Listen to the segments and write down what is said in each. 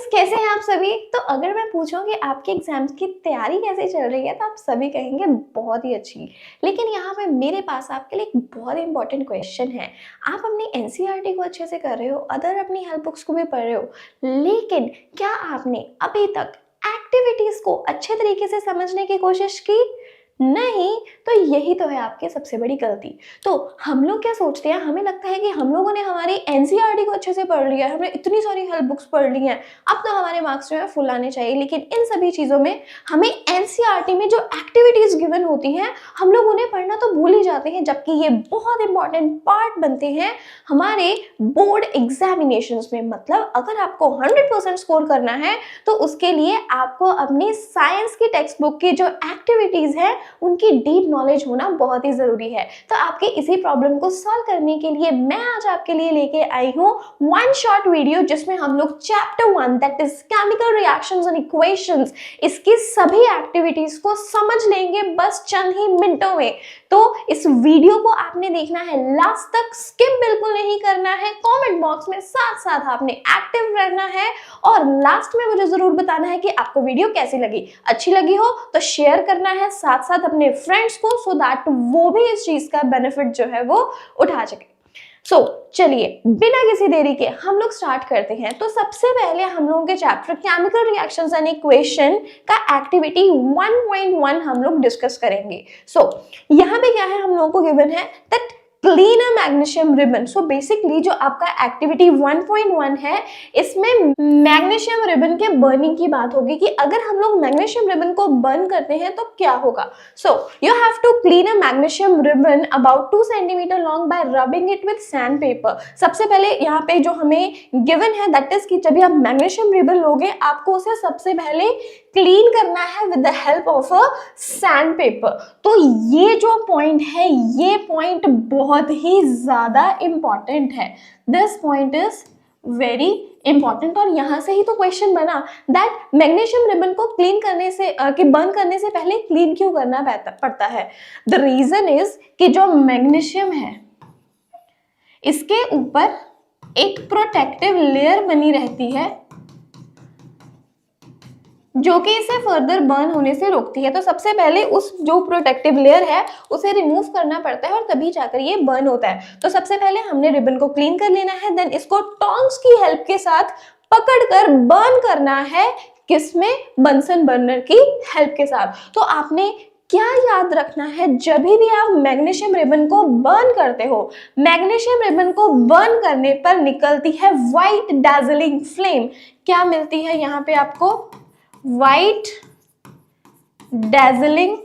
कैसे हैं आप सभी। तो अगर मैं पूछूं कि आपके एग्जाम्स की तैयारी कैसे चल रही है तो आप सभी कहेंगे बहुत ही अच्छी। लेकिन यहाँ पे मेरे पास आपके लिए एक बहुत इंपॉर्टेंट क्वेश्चन है। आप अपनी एनसीईआरटी को अच्छे से कर रहे हो, अदर अपनी हेल्प बुक्स को भी पढ़ रहे हो, लेकिन क्या आपने अभी तक एक्टिविटीज को अच्छे तरीके से समझने की कोशिश की? नहीं। तो यही तो है आपकी सबसे बड़ी गलती। तो हम लोग क्या सोचते हैं, हमें लगता है कि हम लोगों ने हमारी एनसीईआरटी को अच्छे से पढ़ लिया है, हमने इतनी सारी हेल्प बुक्स पढ़ ली हैं, अब तो हमारे मार्क्स जो है फुल आने चाहिए। लेकिन इन सभी चीज़ों में हमें एनसीईआरटी में जो एक्टिविटीज गिवन होती हैं हम लोग उन्हें पढ़ना तो भूल ही जाते हैं, जबकि ये बहुत इंपॉर्टेंट पार्ट बनते हैं हमारे बोर्ड एग्जामिनेशंस में। मतलब अगर आपको 100% स्कोर करना है तो उसके लिए आपको अपनी साइंस की टेक्स्ट बुक की जो एक्टिविटीज है उनकी डीप नॉलेज होना बहुत ही जरूरी है। तो आपके इसी प्रॉब्लम को सॉल्व करने के लिए मैं आज आपके लिए लेके आई हूँ वन शॉर्ट वीडियो, जिसमें हम लोग chapter 1 that is chemical reactions and equations, इसकी सभी एक्टिविटीज को समझ लेंगे बस चंद ही मिनटों में। तो इस वीडियो को आपने देखना है लास्ट तक, स्किप बिल्कुल नहीं करना है। कमेंट बॉक्स में साथ साथ आपने एक्टिव रहना है और लास्ट में मुझे जरूर बताना है कि आपको वीडियो कैसी लगी। अच्छी लगी हो तो शेयर करना है साथ साथ अपने फ्रेंड्स को, सो दैट वो भी इस चीज का बेनिफिट जो है वो उठा सके। चलिए बिना किसी देरी के हम लोग स्टार्ट करते हैं। तो सबसे पहले हम लोगों के chapter chemical reactions and equation का एक्टिविटी 1.1 हम लोग डिस्कस करेंगे। यहाँ पे क्या है, हम लोगों को गिवन है that clean a magnesium ribbon. So basically जो आपका एक्टिविटी 1.1 है इसमें मैग्नीशियम रिबन के बर्निंग की बात होगी कि अगर हम लोग मैग्नीशियम रिबन को बर्न करते हैं तो क्या होगा। So you have to clean a magnesium ribbon about 2 centimetre long by rubbing it with sand paper. सबसे पहले यहाँ पे जो हमें गिवन है दैट इज कि जब आप मैग्नीशियम रिबन लोगे आपको उसे सबसे पहले क्लीन करना है with the help of a sand paper. तो ये जो पॉइंट है ये पॉइंट बहुत ही ज्यादा इंपॉर्टेंट है। This point is very important और यहां से ही तो क्वेश्चन बना दैट मैग्नीशियम रिबन को क्लीन करने से कि बर्न करने से पहले क्लीन क्यों करना पड़ता है। द रीजन इज कि जो मैग्नीशियम है इसके ऊपर एक प्रोटेक्टिव लेयर बनी रहती है जो कि इसे फर्दर बर्न होने से रोकती है। तो सबसे पहले उस जो प्रोटेक्टिव लेयर है उसे रिमूव करना पड़ता है और तभी जाकर ये बर्न होता है। तो सबसे पहले हमने रिबन को क्लीन कर लेना है, देन इसको टोंग्स की हेल्प के साथ पकड़कर बर्न करना है, किसमें, बंसन बर्नर की हेल्प के साथ। तो आपने क्या याद रखना है, जब भी आप मैग्नीशियम रिबन को बर्न करते हो, मैग्नीशियम रिबन को बर्न करने पर निकलती है व्हाइट डैजलिंग फ्लेम। क्या मिलती है यहाँ पे आपको? White dazzling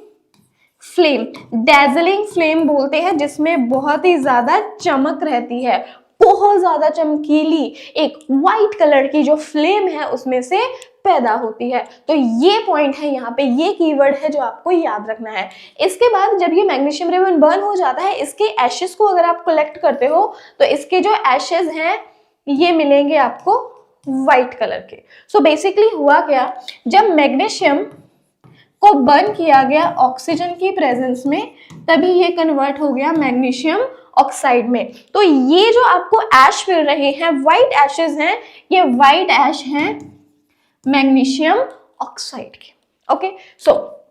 flame. Dazzling flame बोलते हैं जिसमें बहुत ही ज्यादा चमक रहती है, बहुत ज्यादा चमकीली एक व्हाइट कलर की जो फ्लेम है उसमें से पैदा होती है। तो ये पॉइंट है यहाँ पे, ये कीवर्ड है जो आपको याद रखना है। इसके बाद जब ये मैग्नीशियम रिबन बर्न हो जाता है, इसके एशेस को अगर आप कलेक्ट करते हो तो इसके जो एशेस हैं ये मिलेंगे आपको व्हाइट कलर के। सो बेसिकली हुआ क्या, जब मैग्नीशियम को बर्न किया गया ऑक्सीजन की प्रेजेंस में तभी ये कन्वर्ट हो गया मैग्नीशियम ऑक्साइड में। तो ये जो आपको ऐश मिल रहे हैं, व्हाइट एशेस हैं, ये व्हाइट ऐश हैं मैग्नीशियम ऑक्साइड के। ओके, सो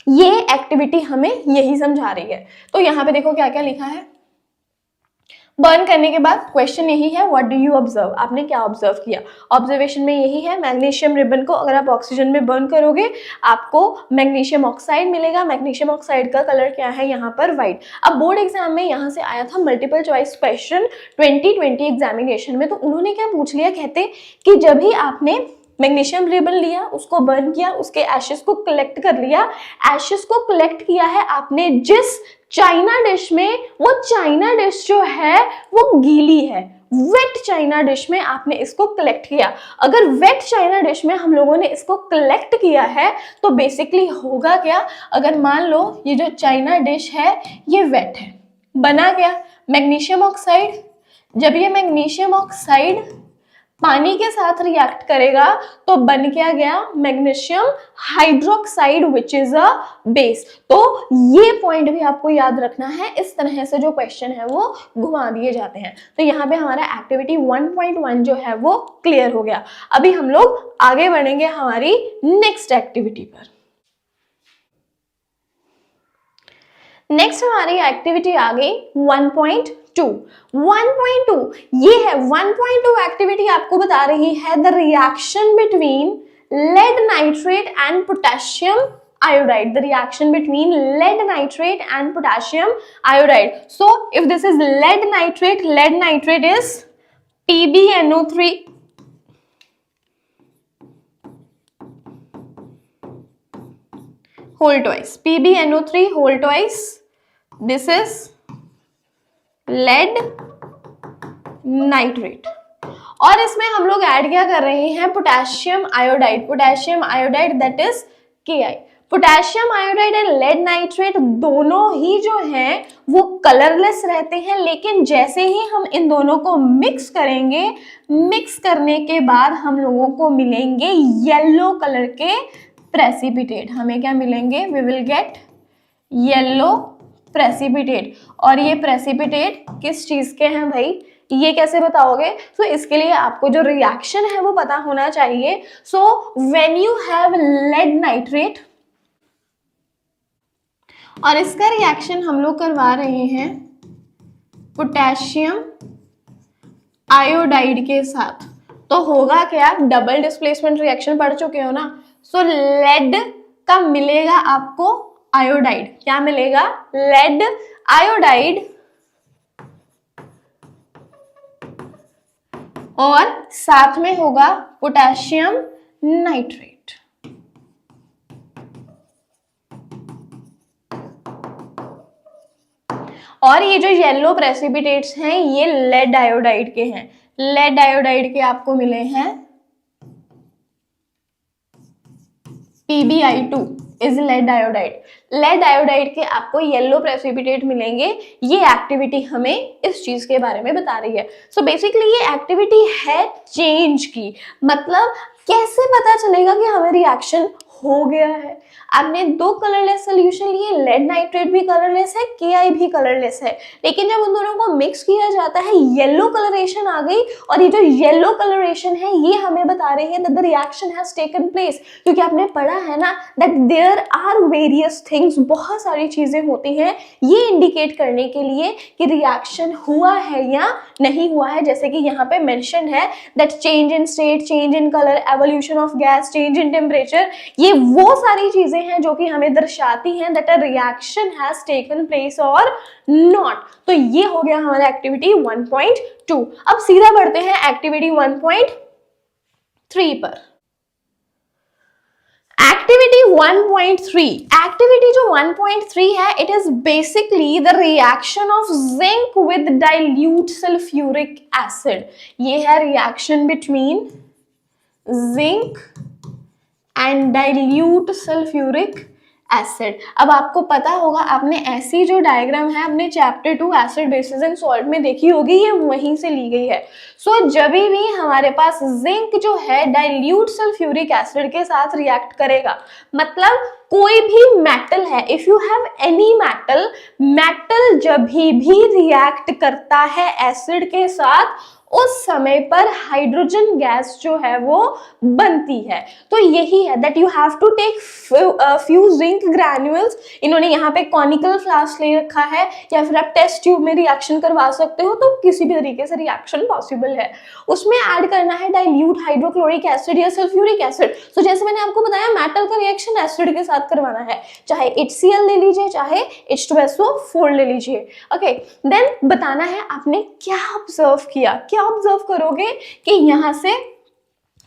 ये एक्टिविटी हमें यही समझा रही है। तो यहाँ पे देखो क्या क्या लिखा है। बर्न करने के बाद क्वेश्चन यही है, व्हाट डू यू ऑब्जर्व, आपने क्या ऑब्जर्व किया। ऑब्जर्वेशन में यही है, मैग्नीशियम रिबन को अगर आप ऑक्सीजन में बर्न करोगे आपको मैग्नीशियम ऑक्साइड मिलेगा। मैग्नीशियम ऑक्साइड का कलर क्या है यहाँ पर? व्हाइट। अब बोर्ड एग्जाम में यहाँ से आया था मल्टीपल चॉइस क्वेश्चन 2020 एग्जामिनेशन में, तो उन्होंने क्या पूछ लिया, कहते कि जब भी आपने मैग्नीशियम रिबन लिया, उसको बर्न किया, उसके एशेस को कलेक्ट कर लिया, एशेस को कलेक्ट किया है आपने जिस चाइना डिश में, वो चाइना डिश जो है वो गीली है, वेट चाइना डिश में आपने इसको कलेक्ट किया। अगर वेट चाइना डिश में हम लोगों ने इसको कलेक्ट किया है तो बेसिकली होगा क्या, अगर मान लो ये जो चाइना डिश है ये वेट है, बना क्या, मैग्नीशियम ऑक्साइड। जब ये मैग्नीशियम ऑक्साइड पानी के साथ रिएक्ट करेगा तो बन क्या गया, magnesium hydroxide which is a base. तो ये पॉइंट भी आपको याद रखना है, इस तरह से जो क्वेश्चन है वो घुमा दिए जाते हैं। तो यहाँ पे हमारा एक्टिविटी 1.1 जो है वो क्लियर हो गया। अभी हम लोग आगे बढ़ेंगे हमारी नेक्स्ट एक्टिविटी पर। नेक्स्ट हमारी एक्टिविटी आ गई 1.2। 1.2 ये है 1.2 एक्टिविटी आपको बता रही है the reaction between lead nitrate and potassium iodide, the reaction between lead nitrate and potassium iodide. So if this is lead nitrate is PbNO3 whole twice, PbNO3 whole twice, this is lead nitrate। और इसमें हम लोग add क्या कर रहे हैं, potassium iodide that is Ki। Potassium iodide and lead nitrate दोनों ही जो हैं वो कलरलेस रहते हैं, लेकिन जैसे ही हम इन दोनों को मिक्स करेंगे, मिक्स करने के बाद हम लोगों को मिलेंगे येलो कलर के प्रेसिपिटेट। हमें क्या मिलेंगे, we will get yellow precipitate. और ये प्रेसिपिटेट किस चीज के हैं भाई, ये कैसे बताओगे? सो इसके लिए आपको जो रिएक्शन है वो पता होना चाहिए। So when you have led nitrate और इसका रिएक्शन हम लोग करवा रहे हैं पोटेशियम आयोडाइड के साथ, तो होगा क्या, डबल डिस्प्लेसमेंट रिएक्शन पढ़ चुके हो ना। सो लेड का मिलेगा आपको आयोडाइड, क्या मिलेगा, लेड आयोडाइड, और साथ में होगा पोटेशियम नाइट्रेट। और ये जो येलो प्रेसिपिटेट्स हैं ये लेड आयोडाइड के हैं। लेड आयोडाइड के आपको मिले हैं PbI2 is lead iodide. Lead iodide के आपको येलो प्रेसिपिटेट मिलेंगे। ये एक्टिविटी हमें इस चीज के बारे में बता रही है। सो बेसिकली ये एक्टिविटी है चेंज की, मतलब कैसे पता चलेगा कि हमें रिएक्शन हो गया है। आपने दो कलरलेस सोल्यूशन लिए, लेड नाइट्रेट भी कलरलेस है, Ki भी कलरलेस है, लेकिन जब उन दोनों को मिक्स किया जाता है येलो कलरेशन आ गई। और ये जो येलो कलरेशन है ये हमें बता रही है that the reaction has taken place, क्योंकि आपने पढ़ा है ना that there are various things, बहुत सारी चीजें होती हैं ये इंडिकेट करने के लिए कि रिएक्शन हुआ है या नहीं हुआ है। जैसे कि यहाँ पे मेंशन है that change in state, change in colour, evolution of gas, change in temperature, ये वो सारी चीजें हैं जो कि हमें दर्शाती हैं that a reaction has taken place और नॉट। तो ये हो गया हमारा एक्टिविटी 1.2। अब सीधा बढ़ते हैं एक्टिविटी 1.3 पर। एक्टिविटी 1.3, एक्टिविटी जो 1.3 है it is basically the reaction of zinc with dilute sulphuric acid. ये है reaction between zinc and dilute sulphuric acid. अब आपको पता होगा, आपने ऐसी जो डायग्राम है अपने chapter 2 acid basis and salt में देखी होगी, ये वहीं से ली गई है। सो जब भी हमारे पास जिंक जो है डाइल्यूट सल्फ्यूरिक एसिड के साथ रिएक्ट करेगा, मतलब कोई भी मेटल है, if you have any metal, metal जब भी रिएक्ट करता है एसिड के साथ उस समय पर हाइड्रोजन गैस जो है वो बनती है। तो यही है that you have to take few zinc granules. इन्होंने यहाँ पे कॉनिकल फ्लास्क ले रखा है, या फिर आप टेस्ट ट्यूब में रिएक्शन करवा सकते हो, तो किसी भी तरीके से रिएक्शन पॉसिबल है। उसमें ऐड करना है डाइल्यूट हाइड्रोक्लोरिक एसिड या सल्फ्यूरिक एसिड। तो जैसे मैंने आपको बताया मेटल का रिएक्शन एसिड के साथ करवाना है, चाहे HCl ले लीजिए चाहे H2SO4 ले लीजिए। ओके, देन बताना है आपने क्या ऑब्जर्व किया। क्या ऑब्जर्व करोगे कि यहां से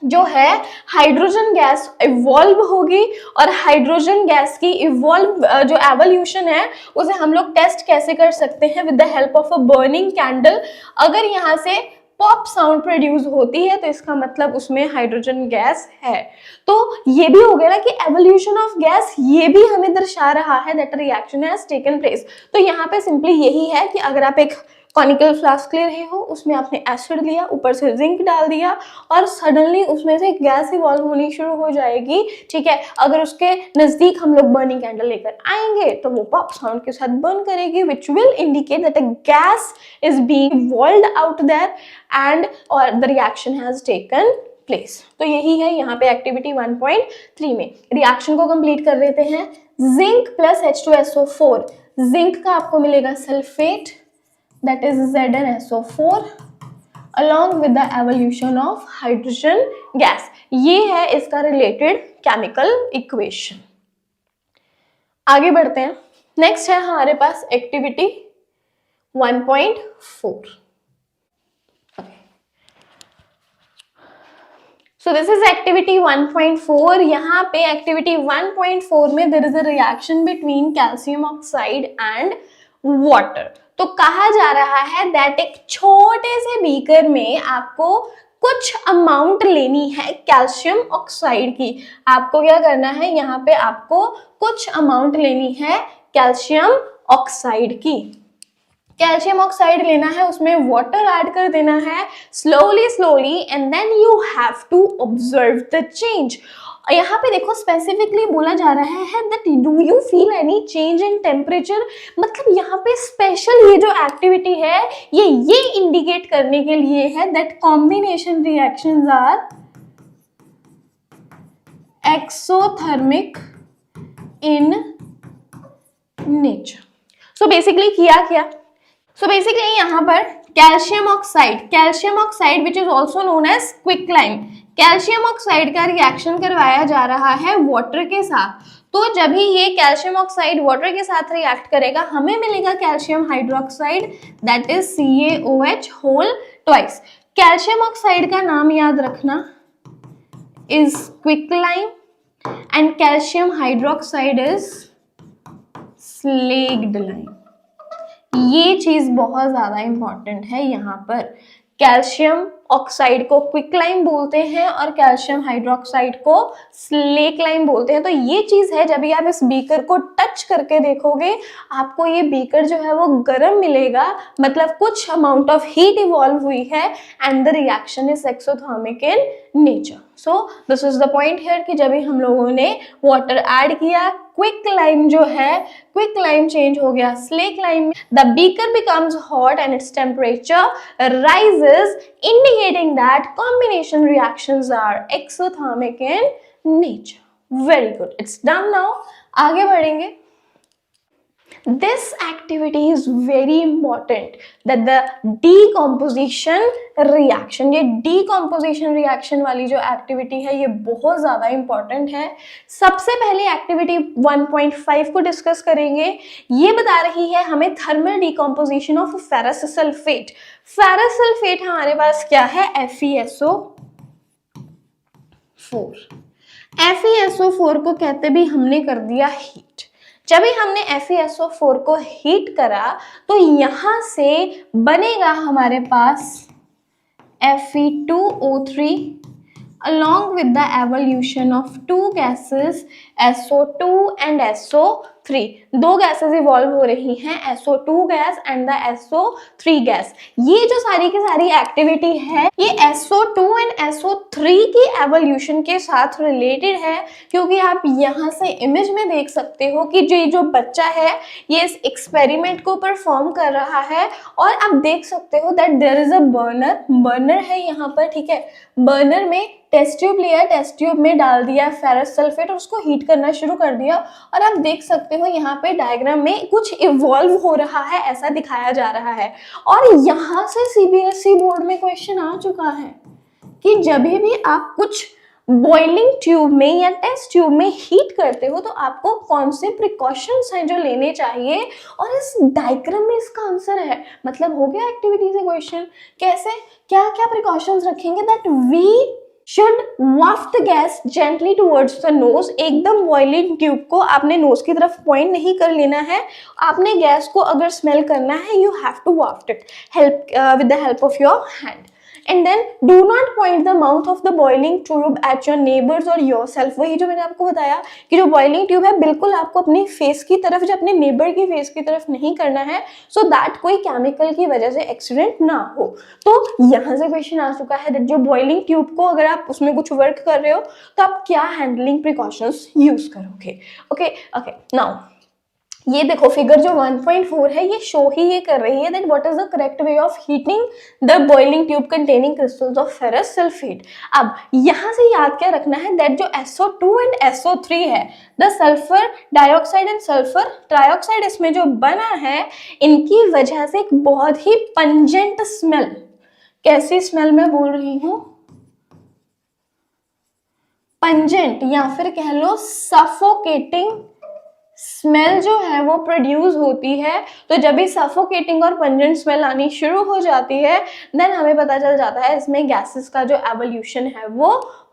जो है हाइड्रोजन गैस इवॉल्व होगी, और हाइड्रोजन गैस की इवॉल्व जो एवोल्यूशन है उसे हम लोग टेस्ट कैसे कर सकते हैं, with the help of a burning candle. अगर यहां से पॉप साउंड प्रोड्यूस होती है तो इसका मतलब उसमें हाइड्रोजन गैस है। तो ये भी हो गया ना कि एवोल्यूशन ऑफ गैस, ये भी हमें दर्शा रहा है that reaction has taken place. तो यहाँ पे सिंपली यही है कि अगर आप एक कॉनिकल फ्लास्क ले रहे हो, उसमें आपने एसिड लिया, ऊपर से जिंक डाल दिया और सडनली उसमें से गैस इवॉल्व होनी शुरू हो जाएगी, ठीक है। अगर उसके नजदीक हम लोग बर्निंग कैंडल लेकर आएंगे तो वो पॉप साउंड के साथ बर्न करेगी, which will indicate that a gas is being evolved out there and और the reaction has taken place. तो यही है यहाँ पे एक्टिविटी 1.3 में। रिएक्शन को कंप्लीट कर लेते हैं। जिंक प्लस H2SO4, जिंक का आपको मिलेगा sulphate, that is ZnSO4 along with the evolution of hydrogen gas। ये है इसका रिलेटेड केमिकल इक्वेशन। आगे बढ़ते हैं। नेक्स्ट है हमारे पास activity 1.4। So this is activity 1.4। यहाँ पे activity 1.4 में there is a reaction between calcium oxide and water। तो कहा जा रहा है दैट एक छोटे से बीकर में आपको कुछ अमाउंट लेनी है कैल्शियम ऑक्साइड की। आपको क्या करना है, यहाँ पे आपको कुछ अमाउंट लेनी है कैल्शियम ऑक्साइड की। कैल्शियम ऑक्साइड लेना है, उसमें वाटर ऐड कर देना है slowly slowly and then you have to observe the change. यहाँ पे देखो स्पेसिफिकली बोला जा रहा है that do you feel any change in temperature. मतलब यहाँ पे स्पेशल ये जो एक्टिविटी है ये इंडिकेट करने के लिए है that combination reactions are exothermic in nature. So basically किया क्या, सो बेसिकली यहाँ पर calcium oxide which is also known as quicklime, calcium oxide का रिएक्शन करवाया जा रहा है वाटर के साथ। तो जब भी ये कैल्शियम ऑक्साइड वाटर के साथ रिएक्ट करेगा हमें मिलेगा calcium hydroxide, that is CaOH whole twice. Calcium oxide का नाम याद रखना is quicklime and calcium hydroxide is slaked lime. ये चीज बहुत ज्यादा इंपॉर्टेंट है। यहाँ पर कैल्शियम ऑक्साइड को क्विकलाइम बोलते हैं और कैल्शियम हाइड्रोक्साइड को स्लेक लाइम बोलते हैं। तो ये चीज है, जब भी आप इस बीकर को टच करके देखोगे आपको ये बीकर जो है वो गर्म मिलेगा, मतलब कुछ अमाउंट ऑफ हीट इवॉल्व हुई है and the reaction is exothermic in nature. So this is the point here कि जब भी हम लोगों ने वाटर ऐड किया, क्विक लाइम जो है, क्विक लाइम चेंज हो गया slack lime, the beaker becomes hot and its temperature rises, indicating that combination reactions are exothermic in nature. Very good, it's done now। आगे बढ़ेंगे। This activity is very important that the decomposition reaction, ये decomposition reaction वाली जो activity है ये बहुत ज़्यादा important है। सबसे पहले activity 1.5 को डिस्कस करेंगे। ये बता रही है हमें thermal decomposition of ferrous sulfate। ferrous sulfate हमारे पास क्या है, FeSO4। FeSO4 को कहते भी हमने कर दिया हीट। जब भी हमने FeSO4 को हीट करा तो यहां से बनेगा हमारे पास Fe2O3 along with the evolution of two gases SO2 and SO3। दो गैसेस इवॉल्व हो रही हैं, SO2 gas and the SO3 gas. ये जो सारी की सारी एक्टिविटी है ये SO2 एंड SO3 की एवोल्यूशन के साथ रिलेटेड है, क्योंकि आप यहाँ से इमेज में देख सकते हो कि जो बच्चा है ये इस एक्सपेरिमेंट को परफॉर्म कर रहा है और आप देख सकते हो that there is a burner है यहाँ पर, ठीक है। बर्नर में टेस्ट ट्यूब लिया, टेस्ट ट्यूब में डाल दिया फेरस सल्फेट और उसको हीट करना शुरू कर दिया और आप देख सकते हो यहाँ पे डायग्राम में कुछ इवॉल्व हो रहा है ऐसा दिखाया जा रहा है। और यहाँ से CBSE बोर्ड में क्वेश्चन आ चुका है कि जब भी आप कुछ बॉइलिंग ट्यूब में या टेस्ट ट्यूब में हीट करते हो तो आपको कौन से प्रिकॉशंस हैं जो लेने चाहिए, और इस डायग्राम में इसका आंसर है। मतलब हो गया एक्टिविटी से क्वेश्चन, कैसे क्या क्या प्रिकॉशंस रखेंगे, that we should waft gas gently towards the nose. एकदम बॉइलिंग ट्यूब को आपने नोज की तरफ पॉइंट नहीं कर लेना है, आपने गैस को अगर स्मेल करना है you have to waft it with the help of your hand. And then do not point the mouth of the boiling tube at your neighbours और योर सेल्फ। वही जो मैंने आपको बताया कि जो बॉइलिंग ट्यूब है बिल्कुल आपको अपनी फेस की तरफ, जो अपने नेबर की फेस की तरफ नहीं करना है, सो दैट कोई केमिकल की वजह से एक्सीडेंट ना हो। तो यहाँ से क्वेश्चन आ चुका है दैट जो बॉइलिंग ट्यूब को अगर आप उसमें कुछ वर्क कर रहे हो तो आप क्या हैंडलिंग प्रिकॉशंस यूज करोगे। ओके ओके, नाउ ये देखो फिगर जो 1.4 है ये शो ही ये कर रही है that what is the correct way of heating the boiling tube containing crystals of ferrous sulphate. अब यहां से याद क्या रखना है दैट जो SO2 एंड SO3 है, the sulphur dioxide and sulphur trioxide इसमें जो बना है, इनकी वजह से एक बहुत ही पंजेंट स्मेल, कैसी स्मेल मैं बोल रही हूं, पंजेंट या फिर कह लो सफोकेटिंग स्मेल जो है वो प्रोड्यूस होती है। तो जब भी सफोकेटिंग और पंजेंट स्मेल आनी शुरू हो जाती है देन हमें पता चल जाता है इसमें गैसेस का जो एवोल्यूशन है वो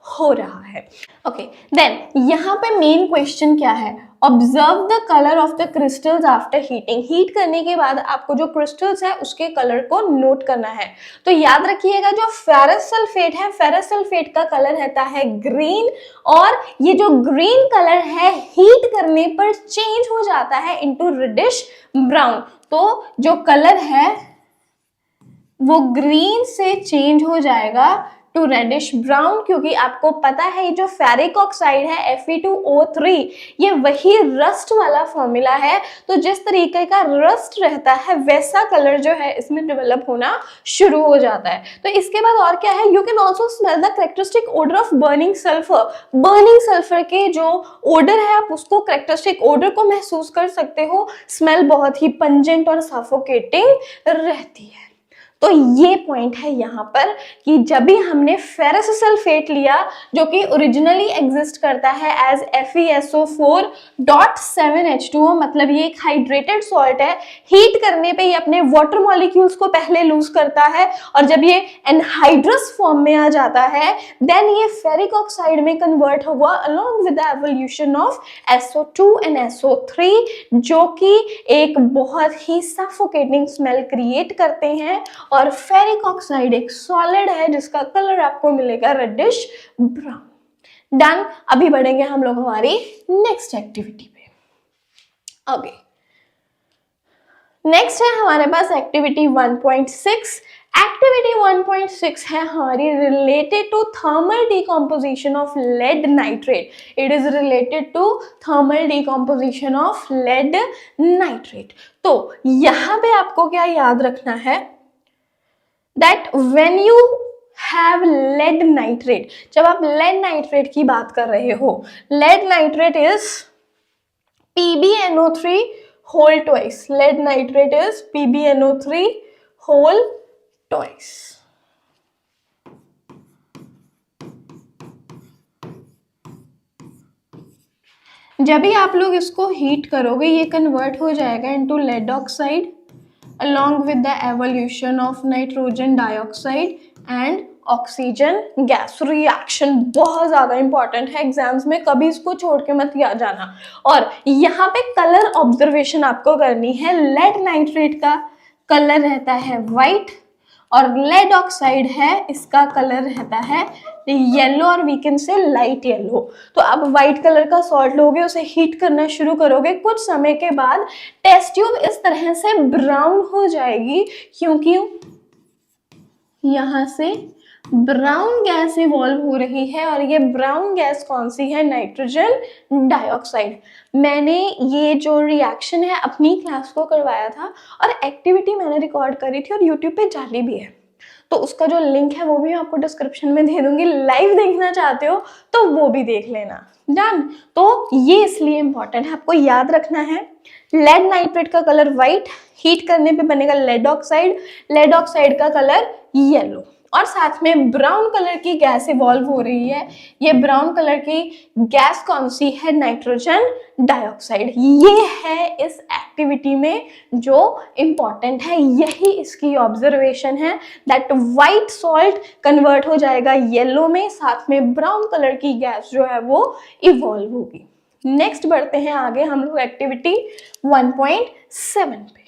हो रहा है। ओके, देन यहाँ पे मेन क्वेश्चन क्या है, observe the colour of the crystals after heating. Heat करने के बाद आपको जो क्रिस्टल्स है उसके कलर को नोट करना है। तो याद रखिएगा जो फेरस सल्फेट है, फेरस सल्फेट का कलर रहता है ग्रीन, और ये जो ग्रीन कलर है हीट करने पर चेंज हो जाता है इनटू रेडिश ब्राउन। तो जो कलर है वो ग्रीन से चेंज हो जाएगा टू रेडिश ब्राउन, क्योंकि आपको पता है ये जो फेरिक ऑक्साइड है Fe2O3 ये वही रस्ट वाला फॉर्मूला है। तो जिस तरीके का रस्ट रहता है वैसा कलर जो है इसमें डेवलप होना शुरू हो जाता है। तो इसके बाद और क्या है, you can also smell the characteristic odour of burning sulphur. Burning sulphur के जो ओडर है आप उसको कैरेक्टरिस्टिक ओडर को महसूस कर सकते हो। स्मेल बहुत ही पंजेंट और सफोकेटिंग रहती है। तो ये पॉइंट है यहाँ पर कि जब भी हमने फेरस सल्फेट लिया जो कि ओरिजिनली एग्जिस्ट करता है एज FeSO4.7H2O, मतलब ये एक हाइड्रेटेड सॉल्ट है, हीट करने पे ये अपने वाटर मॉलिक्यूल्स को पहले लूज करता है और जब ये एनहाइड्रस फॉर्म में आ जाता है देन ये फेरिक ऑक्साइड में कन्वर्ट हुआ along with the evolution of SO2 and SO3, जो कि एक बहुत ही सफोकेटिंग स्मेल क्रिएट करते हैं। और फेरिक ऑक्साइड एक सॉलिड है जिसका कलर आपको मिलेगा रेडिश ब्राउन। डन, अभी बढ़ेंगे हम लोग हमारी नेक्स्ट एक्टिविटी पे। ओके, नेक्स्ट है हमारे पास एक्टिविटी 1.6। एक्टिविटी 1.6 है हमारी related to thermal decomposition of lead nitrate. It is related to thermal decomposition of lead nitrate. तो यहां पे आपको क्या याद रखना है that when you have lead nitrate, जब आप lead nitrate की बात कर रहे हो, lead nitrate is PbNO3 whole twice. Lead nitrate is PbNO3 whole twice. जब भी आप लोग इसको हीट करोगे ये कन्वर्ट हो जाएगा into lead oxide along with the evolution of nitrogen dioxide and oxygen gas. Reaction बहुत ज्यादा इंपॉर्टेंट है एग्जाम्स में, कभी इसको छोड़ के मत याद जाना। और यहाँ पे कलर ऑब्जर्वेशन आपको करनी है। लेड नाइट्रेट का कलर रहता है व्हाइट और लेड ऑक्साइड है इसका कलर रहता है येलो और we can say light yellow. तो आप व्हाइट कलर का सॉल्ट लोगे, उसे हीट करना शुरू करोगे, कुछ समय के बाद टेस्ट ट्यूब इस तरह से ब्राउन हो जाएगी क्योंकि यहां से ब्राउन गैस इवॉल्व हो रही है और ये ब्राउन गैस कौन सी है, नाइट्रोजन डाइऑक्साइड। मैंने ये जो रिएक्शन है अपनी क्लास को करवाया था और एक्टिविटी मैंने रिकॉर्ड करी थी और यूट्यूब पे डाली भी है, तो उसका जो लिंक है वो भी मैं आपको डिस्क्रिप्शन में दे दूंगी। लाइव देखना चाहते हो तो वो भी देख लेना। डन। तो ये इसलिए इंपॉर्टेंट है, आपको याद रखना है लेड नाइट्रेट का कलर व्हाइट, हीट करने पे बनेगा लेड ऑक्साइड का कलर येलो और साथ में ब्राउन कलर की गैस इवॉल्व हो रही है। ये ब्राउन कलर की गैस कौन सी है, नाइट्रोजन डाइऑक्साइड। ये है इस एक्टिविटी में जो इंपॉर्टेंट है, यही इसकी ऑब्जर्वेशन है दैट व्हाइट सॉल्ट कन्वर्ट हो जाएगा येलो में, साथ में ब्राउन कलर की गैस जो है वो इवॉल्व होगी। नेक्स्ट बढ़ते हैं आगे हम लोग एक्टिविटी 1.7 पे।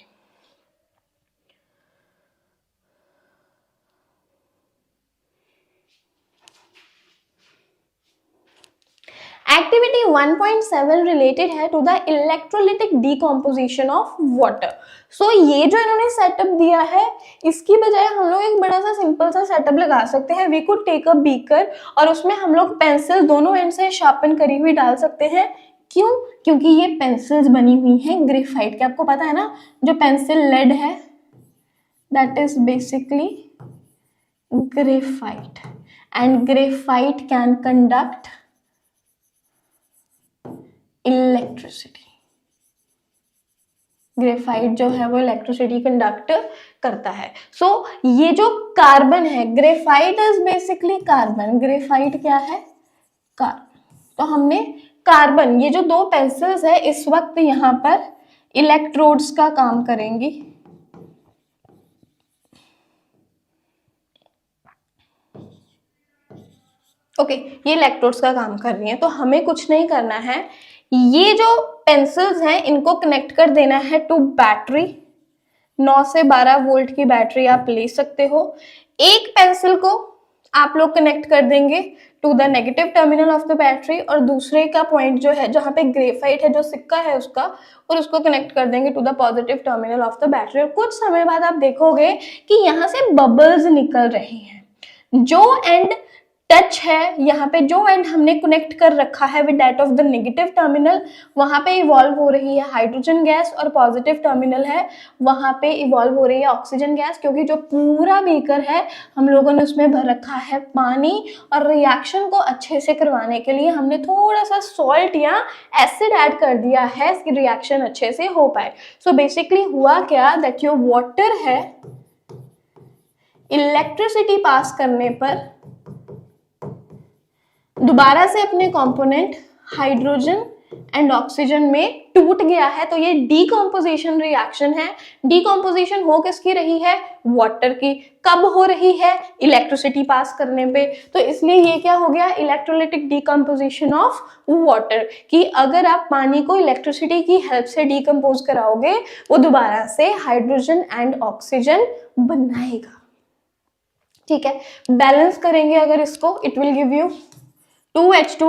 एक्टिविटी 1.7 रिलेटेड है to the electrolytic decomposition of water. So ये जो इन्होंने सेटअप दिया है, इसकी बजाय हम लोग एक बड़ा सा सिंपल सा सेटअप लगा सकते हैं। We could take a beaker और उसमें हम लोग पेंसिल दोनों एंड से शार्पन करी हुई डाल सकते हैं। क्यों? क्योंकि ये पेंसिल्स बनी हुई हैं ग्रेफाइट के। आपको पता है ना, जो पेंसिल लेड है that is basically graphite, and graphite can conduct electricity. Graphite जो है वो इलेक्ट्रिसिटी कंडक्ट करता है। सो ये जो कार्बन है, graphite is basically carbon. Graphite क्या है? कार्बन। तो हमने कार्बन, ये जो दो पेंसिल्स है इस वक्त यहाँ पर इलेक्ट्रोड्स का काम करेंगी। ओके, ये इलेक्ट्रोड्स का काम कर रही हैं, तो हमें कुछ नहीं करना है। ये जो पेंसिल्स हैं इनको कनेक्ट कर देना है टू बैटरी। 9 से 12 वोल्ट की बैटरी आप ले सकते हो। एक पेंसिल को आप लोग कनेक्ट कर देंगे to the negative terminal of the battery, और दूसरे का पॉइंट जो है जहां पे ग्रेफाइट है, जो सिक्का है उसका, और उसको कनेक्ट कर देंगे to the positive terminal of the battery. और कुछ समय बाद आप देखोगे कि यहाँ से बबल्स निकल रहे हैं। जो एंड टच है, यहाँ पे जो एंड हमने कनेक्ट कर रखा है with that of the negative terminal, वहां पे इवॉल्व हो रही है हाइड्रोजन गैस, और पॉजिटिव टर्मिनल है वहां पे इवॉल्व हो रही है ऑक्सीजन गैस। क्योंकि जो पूरा बीकर है हम लोगों ने उसमें भर रखा है पानी, और रिएक्शन को अच्छे से करवाने के लिए हमने थोड़ा सा सॉल्ट या एसिड ऐड कर दिया है इसकी रिएक्शन अच्छे से हो पाए। सो बेसिकली हुआ क्या, दैट योर वाटर है इलेक्ट्रिसिटी पास करने पर दोबारा से अपने कंपोनेंट हाइड्रोजन एंड ऑक्सीजन में टूट गया है। तो ये डीकॉम्पोजिशन रिएक्शन है। डीकॉम्पोजिशन हो किसकी रही है? वाटर की। कब हो रही है? इलेक्ट्रिसिटी पास करने पे। तो इसलिए ये क्या हो गया? Electrolytic decomposition of water. कि अगर आप पानी को इलेक्ट्रिसिटी की हेल्प से डीकम्पोज कराओगे, वो दोबारा से हाइड्रोजन एंड ऑक्सीजन बनाएगा। ठीक है, बैलेंस करेंगे अगर इसको, it will give you 2H2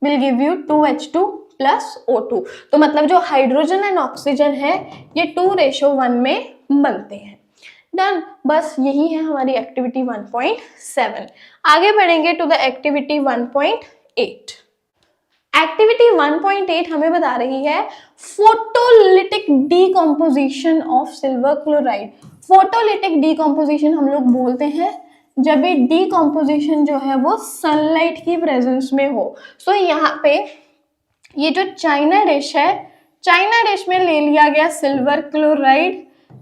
will give you 2H2 plus O2। तो मतलब जो हाइड्रोजन एंड ऑक्सीजन है ये 2:1 में बनते हैं। डन, बस यही है हमारी एक्टिविटी 1.7। आगे बढ़ेंगे टू द एक्टिविटी 1.8। एक्टिविटी 1.8 हमें बता रही है photolytic decomposition of silver chloride. Photolytic decomposition हम लोग बोलते हैं जब ये डीकॉम्पोजिशन जो है वो सनलाइट की प्रेजेंस में हो। सो यहाँ पे ये जो चाइना डिश है, चाइना डिश में ले लिया गया silver chloride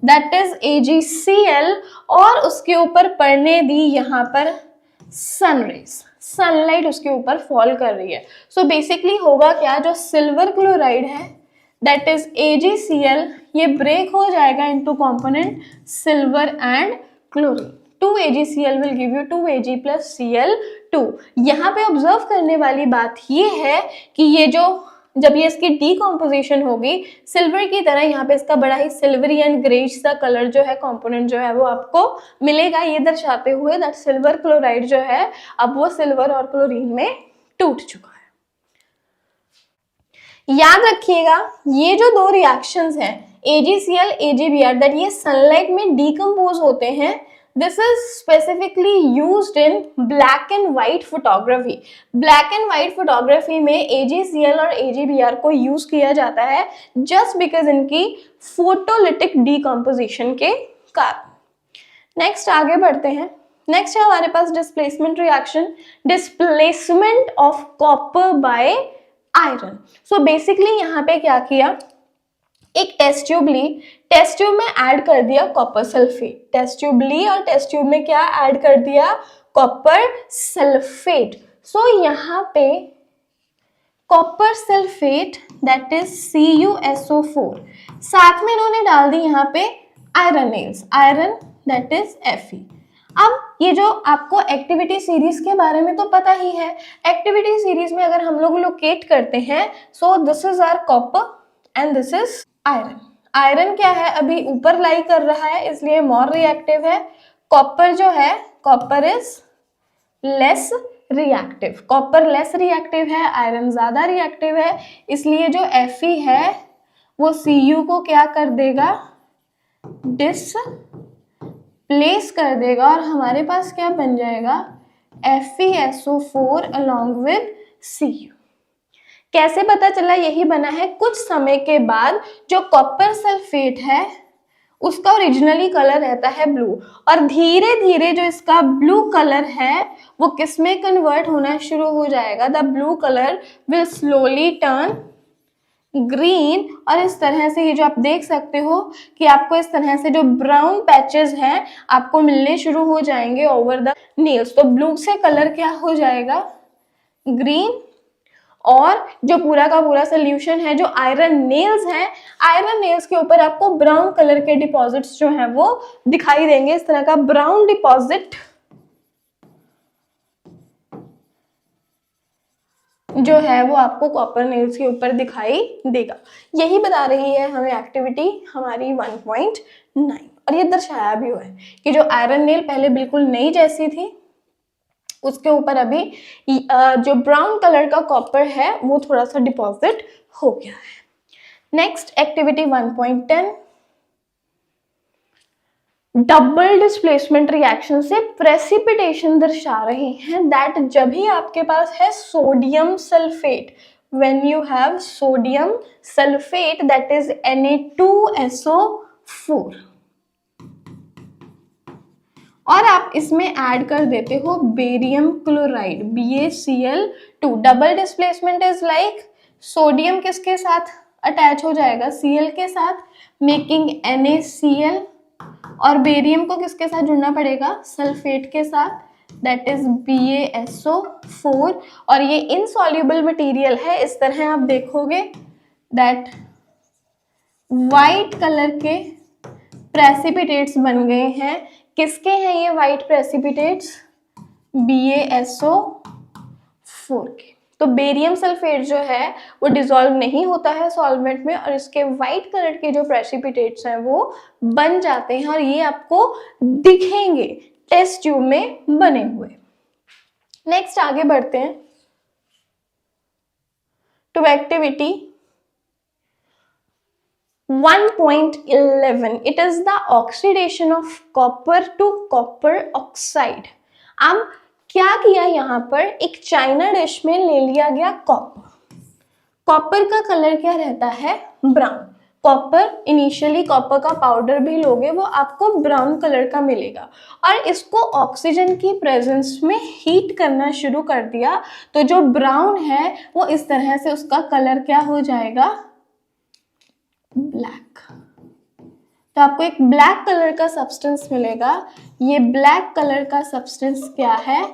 that is AgCl, और उसके ऊपर पड़ने दी यहाँ पर सनरेज, सनलाइट उसके ऊपर फॉल कर रही है। सो बेसिकली होगा क्या, जो सिल्वर क्लोराइड है दैट इज AgCl, ये ब्रेक हो जाएगा into component silver and chlorine. 2AgCl will give you 2Ag plus Cl2। यहाँ पे ऑब्जर्व करने वाली बात ये है कि ये जो जब ये इसकी डीकॉम्पोजिशन होगी सिल्वर की तरह, यहाँ पे इसका बड़ा ही सिल्वरी एंड ग्रेइश सा कलर जो है कंपोनेंट जो है वो आपको मिलेगा। ये दर्शाते हुए दैट सिल्वर क्लोराइड जो है अब वो सिल्वर और क्लोरीन में टूट चुका है। याद रखिएगा ये जो दो रिएक्शंस हैं AgCl AgBr दैट ये सनलाइट में डीकम्पोज होते हैं। This is specifically used in black and white photography। Black and white photography में AgCl और AgBr को यूज किया जाता है just because इनकी photolytic decomposition के कारण। नेक्स्ट आगे बढ़ते हैं। नेक्स्ट है हमारे पास displacement reaction, displacement of copper by iron. So basically यहाँ पे क्या किया, एक टेस्ट ट्यूब ली, टेस्ट ट्यूब में ऐड कर दिया कॉपर सल्फेट। टेस्ट ट्यूब ली और टेस्ट ट्यूब में क्या ऐड कर दिया? Copper sulphate. सो यहाँ पे copper sulphate that is CuSO4, साथ में इन्होंने डाल दी यहाँ पे iron nails, iron that is Fe। अब ये जो आपको एक्टिविटी सीरीज के बारे में तो पता ही है, एक्टिविटी सीरीज में अगर हम लोग लोकेट करते हैं, so this is our copper and this is iron. Iron क्या है, अभी ऊपर लाई कर रहा है इसलिए मोर रिएक्टिव है। कॉपर जो है, copper is less reactive, copper less reactive है, आयरन ज्यादा रिएक्टिव है, इसलिए जो Fe है वो Cu को क्या कर देगा, डिसप्लेस कर देगा और हमारे पास क्या बन जाएगा, FeSO4 along with Cu। कैसे पता चला यही बना है, कुछ समय के बाद जो कॉपर सल्फेट है उसका ओरिजिनली कलर रहता है ब्लू, और धीरे धीरे जो इसका ब्लू कलर है वो किस में कन्वर्ट होना शुरू हो जाएगा, the blue colour will slowly turn green. और इस तरह से ये जो आप देख सकते हो कि आपको इस तरह से जो ब्राउन पैचेस हैं आपको मिलने शुरू हो जाएंगे ओवर द नेल्स। तो ब्लू से कलर क्या हो जाएगा, ग्रीन। और जो पूरा का पूरा सोल्यूशन है, जो आयरन नेल्स हैं, आयरन नेल्स के ऊपर आपको ब्राउन कलर के डिपॉजिट्स जो हैं वो दिखाई देंगे, इस तरह का ब्राउन डिपॉजिट जो है वो आपको कॉपर नेल्स के ऊपर दिखाई देगा। यही बता रही है हमें एक्टिविटी हमारी 1.9। और ये दर्शाया भी हुआ है कि जो आयरन नेल पहले बिल्कुल नई जैसी थी उसके ऊपर अभी जो ब्राउन कलर का कॉपर है वो थोड़ा सा डिपॉजिट हो गया है। Next activity 1.10, double displacement reaction से प्रेसिपिटेशन दर्शा रहे हैं, दैट जब भी आपके पास है sodium sulphate, when you have sodium sulphate that is Na2SO4 और आप इसमें ऐड कर देते हो barium chloride BaCl2। Double displacement is like sodium किसके साथ अटैच हो जाएगा, Cl के साथ, मेकिंग NaCl, और बेरियम को किसके साथ जुड़ना पड़ेगा, सल्फेट के साथ, दैट इज BaSO4। और ये इनसॉल्युबल मटेरियल है, इस तरह आप देखोगे दैट वाइट कलर के प्रेसिपिटेट्स बन गए हैं। किसके हैं ये वाइट प्रेसिपिटेट्स, BaSO4 के। तो बेरियम सल्फेट जो है वो डिसॉल्व नहीं होता है सॉल्वेंट में और इसके वाइट कलर के जो प्रेसिपिटेट्स हैं वो बन जाते हैं और ये आपको दिखेंगे टेस्ट ट्यूब में बने हुए। नेक्स्ट आगे बढ़ते हैं to activity 1.11, it is the oxidation of copper to copper oxide। अब क्या किया यहाँ पर, एक चाइना डिश में ले लिया गया कॉपर। कॉपर का कलर क्या रहता है, ब्राउन। कॉपर इनिशियली कॉपर का पाउडर भी लोगे वो आपको ब्राउन कलर का मिलेगा और इसको ऑक्सीजन की प्रेजेंस में हीट करना शुरू कर दिया तो जो ब्राउन है वो इस तरह से उसका कलर क्या हो जाएगा, ब्लैक। तो आपको एक ब्लैक कलर का सब्सटेंस मिलेगा। ये ब्लैक कलर का सब्सटेंस क्या है,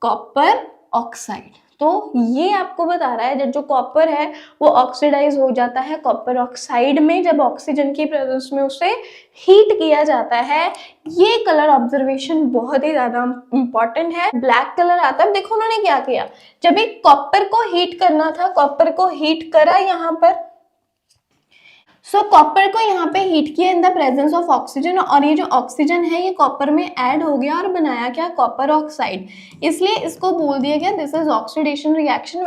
कॉपर ऑक्साइड। तो ये आपको बता रहा है जब जो कॉपर है वो ऑक्सीडाइज हो जाता है कॉपर ऑक्साइड में, जब ऑक्सीजन की प्रेजेंस में उसे हीट किया जाता है। ये कलर ऑब्जर्वेशन बहुत ही ज्यादा इंपॉर्टेंट है। ब्लैक कलर आता है। देखो उन्होंने क्या किया, जब एक कॉपर को हीट करना था, कॉपर को हीट करा यहाँ पर, सो कॉपर को यहाँ पे हीट किया in the presence of oxygen और ये जो ऑक्सीजन है ये कॉपर में ऐड हो गया और बनाया क्या, कॉपर ऑक्साइड। इसलिए इसको बोल दिया गया this is oxidation reaction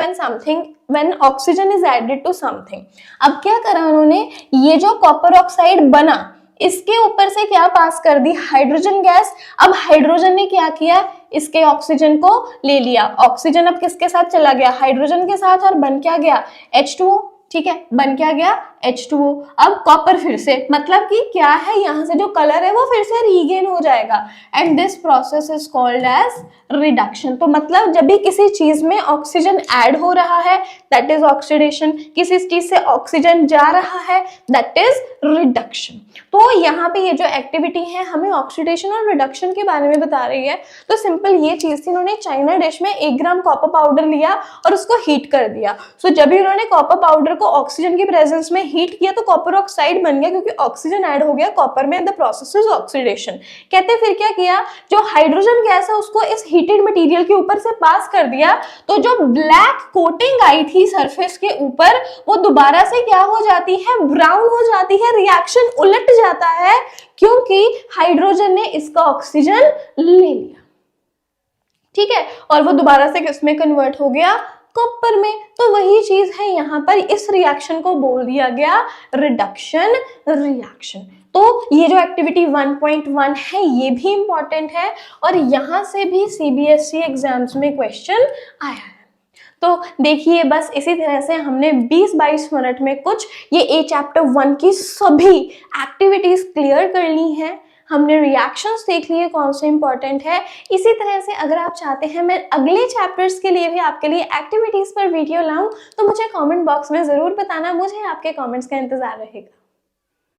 when oxygen is added to something. अब क्या करा उन्होंने, ये जो कॉपर ऑक्साइड बना इसके ऊपर से क्या पास कर दी, हाइड्रोजन गैस। अब हाइड्रोजन ने क्या किया, इसके ऑक्सीजन को ले लिया। ऑक्सीजन अब किसके साथ चला गया, हाइड्रोजन के साथ, और बन क्या गया, H2O। ठीक है, बन क्या गया, H2O। अब कॉपर फिर से, मतलब कि क्या है, यहाँ से जो कलर है वो फिर से रीगेन हो जाएगा and this process is called as reduction. तो मतलब जब भी किसी चीज में ऑक्सीजन ऐड हो रहा है दैट इज ऑक्सीडेशन, किसी चीज से ऑक्सीजन जा रहा है दैट इज रिडक्शन। तो यहाँ पे ये जो एक्टिविटी है हमें ऑक्सीडेशन और रिडक्शन के बारे में बता रही है। तो सिंपल ये चीज थी, उन्होंने चाइना डिश में 1 ग्राम कॉपर पाउडर लिया और उसको हीट कर दिया। सो जब भी उन्होंने कॉपर पाउडर को ऑक्सीजन की प्रेजेंस में हीट किया तो कॉपर ऑक्साइड बन गया क्योंकि ऑक्सीजन ऐड हो गया कॉपर में, द प्रोसेस इज ऑक्सीडेशन। कहते फिर क्या किया, जो हाइड्रोजन गैस है उसको इस हीटेड मटेरियल के ऊपर से पास कर दिया तो जो ब्लैक कोटिंग आई थी सरफेस के ऊपर वो दोबारा से क्या हो जाती है, ब्राउन हो जाती है। रिएक्शन उलट जाता है क्योंकि हाइड्रोजन ने इसका ऑक्सीजन ले लिया। ठीक है, और वो दोबारा से किसमें कन्वर्ट हो गया, कॉपर में। तो वही चीज है यहाँ पर, इस रिएक्शन को बोल दिया गया रिडक्शन रिएक्शन। तो ये जो एक्टिविटी 1.1 है ये भी इंपॉर्टेंट है, और यहाँ से भी सीबीएसई एग्जाम्स में क्वेश्चन आया है। तो देखिए बस इसी तरह से हमने 20-22 मिनट में कुछ ये ए चैप्टर 1 की सभी एक्टिविटीज क्लियर कर ली हैं। हमने रिएक्शंस देख लिए कौन से इंपॉर्टेंट है। इसी तरह से अगर आप चाहते हैं मैं अगले चैप्टर्स के लिए भी आपके लिए एक्टिविटीज पर वीडियो लाऊं तो मुझे कमेंट बॉक्स में ज़रूर बताना, मुझे आपके कमेंट्स का इंतज़ार रहेगा।